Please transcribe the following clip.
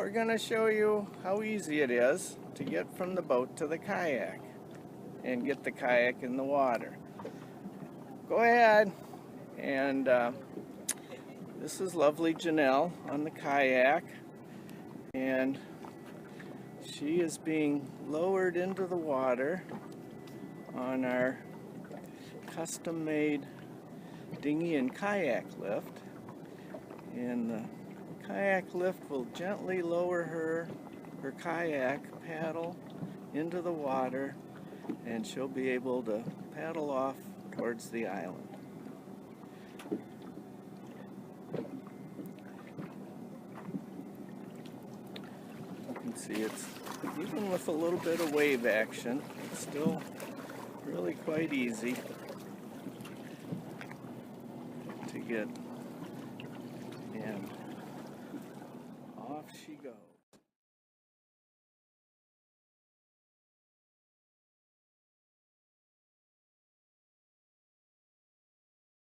we're going to show you how easy it is to get from the boat to the kayak and get the kayak in the water. Go ahead. And this is lovely Janelle on the kayak, and she is being lowered into the water on our custom-made dinghy and kayak lift. And the kayak lift will gently lower her kayak paddle into the water, and she'll be able to paddle off towards the island. You can see it's, even with a little bit of wave action, it's still really quite easy to get, and off she goes.